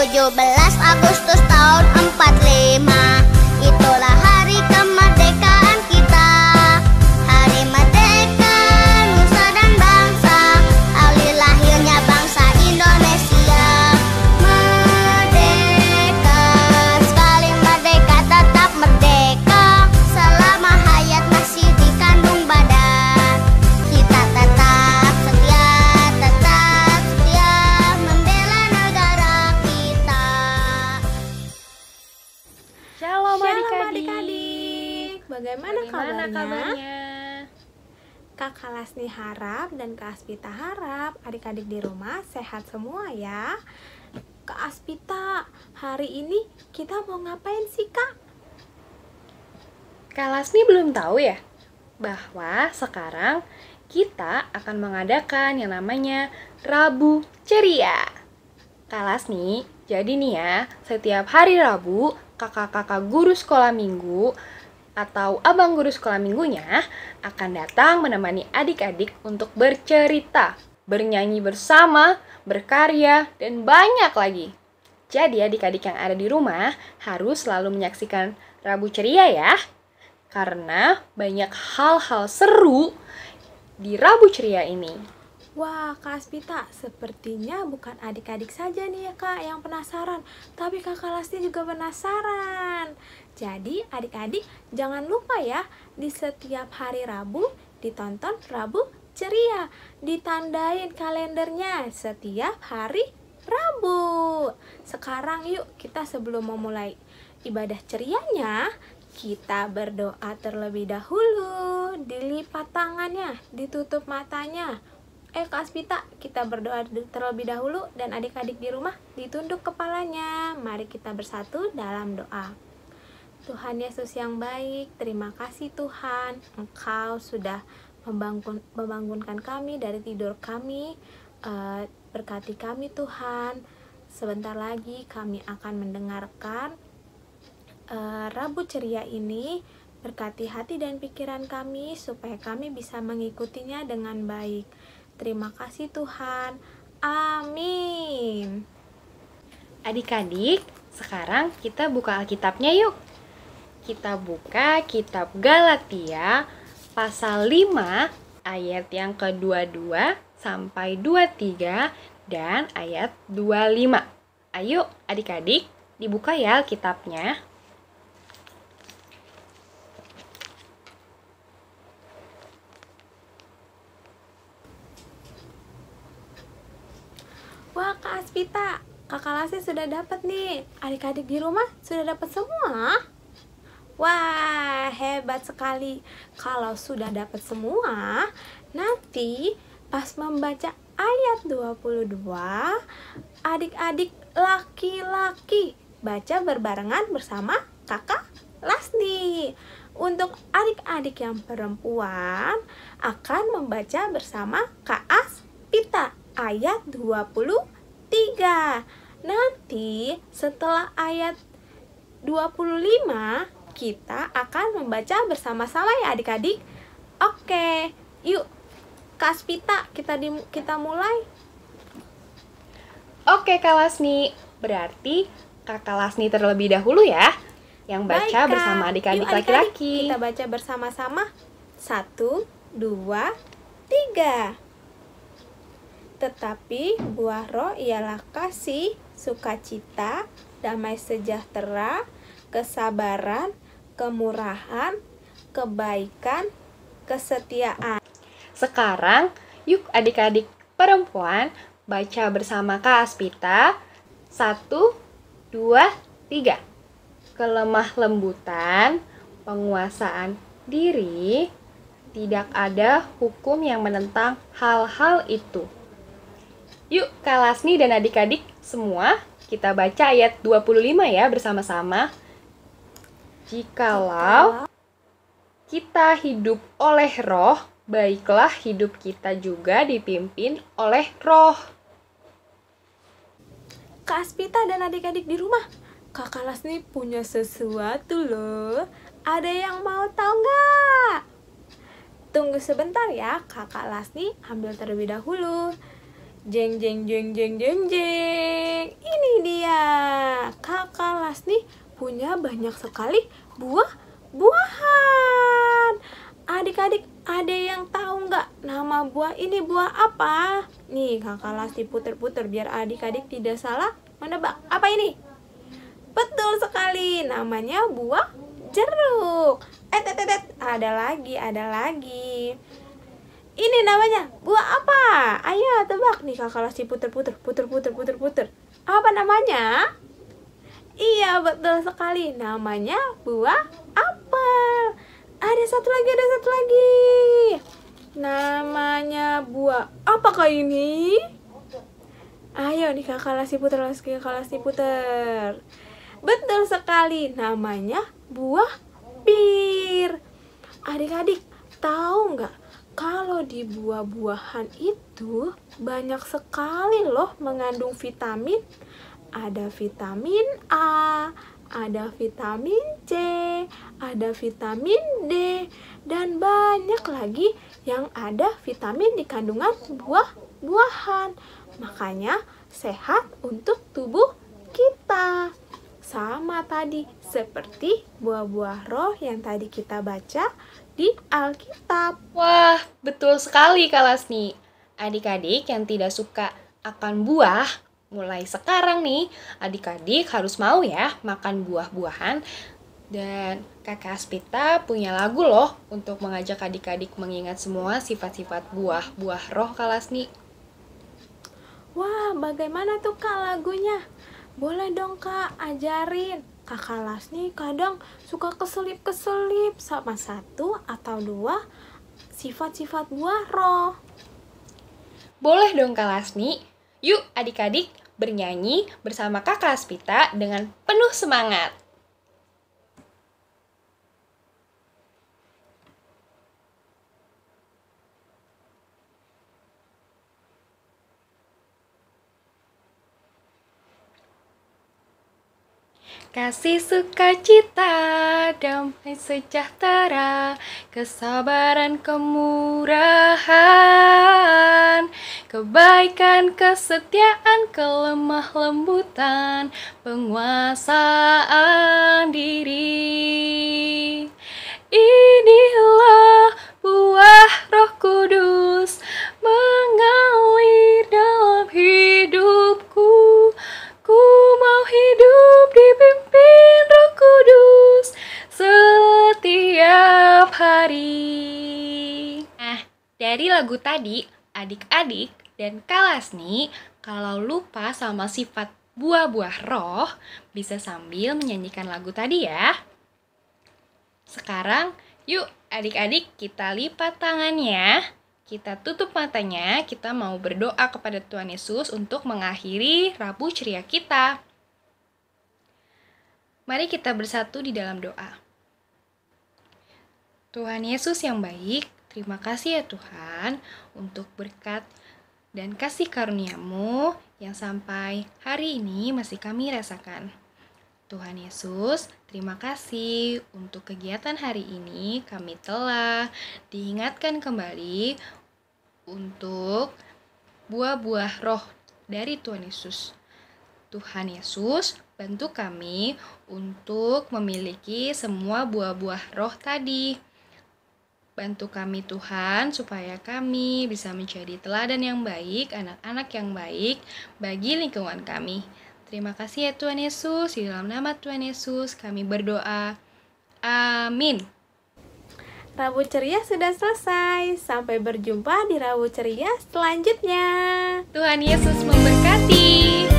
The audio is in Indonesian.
17 Agustus tahun 45, itulah hari kemerdekaan kita. Hari merdeka nusa dan bangsa, hari lahirnya bangsa Indonesia. Merdeka, sekali merdeka tetap merdeka, selama hayat masih dikandung badan. Kita tetap setia membela negara kita. Shalom adik-adik. Bagaimana kabarnya? kabarnya? Kakak Lasni harap dan Kak Aspita harap adik-adik di rumah sehat semua ya. Kak Aspita, hari ini kita mau ngapain sih Kak? Kak Lasni belum tahu ya bahwa sekarang kita akan mengadakan yang namanya Rabu Ceria. Kak Lasni, jadi nih ya, setiap hari Rabu kakak-kakak guru sekolah minggu atau abang guru sekolah minggunya akan datang menemani adik-adik untuk bercerita, bernyanyi bersama, berkarya, dan banyak lagi. Jadi adik-adik yang ada di rumah harus selalu menyaksikan Rabu Ceria ya, karena banyak hal-hal seru di Rabu Ceria ini. Wah Kak Aspita, sepertinya bukan adik-adik saja nih ya Kak yang penasaran, tapi Kakak Lasni juga penasaran. Jadi adik-adik jangan lupa ya, di setiap hari Rabu ditonton Rabu Ceria, ditandain kalendernya setiap hari Rabu. Sekarang yuk kita sebelum memulai ibadah cerianya, kita berdoa terlebih dahulu. Dilipat tangannya, ditutup matanya. Kak Aspita, kita berdoa terlebih dahulu dan adik-adik di rumah ditunduk kepalanya. Mari kita bersatu dalam doa. Tuhan Yesus yang baik, terima kasih Tuhan, Engkau sudah membangunkan kami dari tidur kami. Berkati kami Tuhan. Sebentar lagi kami akan mendengarkan Rabu Ceria ini. Berkati hati dan pikiran kami supaya kami bisa mengikutinya dengan baik. Terima kasih Tuhan. Amin. Adik-adik, sekarang kita buka Alkitabnya yuk. Kita buka kitab Galatia pasal 5 ayat yang ke-22 sampai 23 dan ayat 25. Ayo adik-adik, dibuka ya Alkitabnya. Wah Kak Aspita, Kakak Lasni sudah dapat nih. Adik-adik di rumah sudah dapat semua. Wah, hebat sekali. Kalau sudah dapat semua, nanti pas membaca ayat 22, adik-adik laki-laki baca berbarengan bersama Kakak Lasni. Untuk adik-adik yang perempuan akan membaca bersama Kak Aspita ayat 23. Nanti setelah ayat 25 kita akan membaca bersama-sama ya adik-adik. Oke, yuk Kak Aspita, kita mulai. Oke Kak Lasni, berarti Kakak Lasni terlebih dahulu ya yang baca Baik, Kak. bersama adik-adik Yuk, laki-laki. Kita baca bersama-sama. 1, 2, 3. Tetapi buah roh ialah kasih, sukacita, damai sejahtera, kesabaran, kemurahan, kebaikan, kesetiaan. Sekarang, yuk adik-adik perempuan baca bersama Kak Aspita. 1, 2, 3. Kelemah lembutan, penguasaan diri, tidak ada hukum yang menentang hal-hal itu. Yuk Kak Lasni dan adik-adik semua kita baca ayat 25 ya bersama-sama. Jikalau kita hidup oleh roh, baiklah hidup kita juga dipimpin oleh roh. Kak Aspita dan adik-adik di rumah, Kakak Lasni punya sesuatu loh. Ada yang mau tahu nggak? Tunggu sebentar ya, Kakak Lasni ambil terlebih dahulu. Jeng jeng jeng jeng jeng jeng. Ini dia. kelas nih punya banyak sekali buah-buahan. Adik-adik, ada yang tahu nggak nama buah ini buah apa? Nih, Kakak Lasti puter-puter biar adik-adik tidak salah menebak. Apa ini? Betul sekali, namanya buah jeruk. Ada lagi. Ini namanya buah apa? Ayo tebak nih, Kakak Lasti puter-puter. Apa namanya? Iya, betul sekali. Namanya buah apel. Ada satu lagi. Namanya buah apakah ini? Ayo nih, Kakak Lasti puter. Betul sekali. Namanya buah pir. Adik-adik, tahu nggak kalau di buah-buahan itu banyak sekali loh mengandung vitamin. Ada vitamin A, ada vitamin C, ada vitamin D, dan banyak lagi yang ada vitamin di kandungan buah-buahan. Makanya sehat untuk tubuh kita. Sama tadi seperti buah-buah roh yang tadi kita baca di Alkitab. Wah, betul sekali Kak Lasni. Adik-adik yang tidak suka akan buah, mulai sekarang nih, adik-adik harus mau ya makan buah-buahan. Dan Kakak Aspita punya lagu loh untuk mengajak adik-adik mengingat semua sifat-sifat buah-buah roh Kak Lasni. Wah, bagaimana tuh Kak lagunya? Boleh dong Kak, ajarin. Kakak Lasni kadang suka keselip-keselip sama satu atau dua sifat-sifat buah roh. Boleh dong Kak Lasni. Yuk adik-adik bernyanyi bersama Kakak Aspita dengan penuh semangat. Kasih sukacita, damai sejahtera, kesabaran, kemurahan, kebaikan, kesetiaan, kelemah lembutan, penguasaan diri. Inilah buah Roh Kudus mengalir dalam hidupku. Ku mau hidup dipimpin Roh Kudus setiap hari. Nah, dari lagu tadi, adik-adik dan Kak Lasni kalau lupa sama sifat buah-buah roh, bisa sambil menyanyikan lagu tadi ya. Sekarang, yuk adik-adik kita lipat tangannya. Kita tutup matanya, kita mau berdoa kepada Tuhan Yesus untuk mengakhiri Rabu Ceria kita. Mari kita bersatu di dalam doa. Tuhan Yesus yang baik, terima kasih ya Tuhan untuk berkat dan kasih karunia-Mu yang sampai hari ini masih kami rasakan. Tuhan Yesus, terima kasih untuk kegiatan hari ini kami telah diingatkan kembali untuk buah-buah roh dari Tuhan Yesus. Tuhan Yesus, bantu kami untuk memiliki semua buah-buah roh tadi. Bantu kami Tuhan, supaya kami bisa menjadi teladan yang baik, anak-anak yang baik bagi lingkungan kami. Terima kasih ya Tuhan Yesus, di dalam nama Tuhan Yesus kami berdoa. Amin. Rabu Ceria sudah selesai. Sampai berjumpa di Rabu Ceria selanjutnya. Tuhan Yesus memberkati.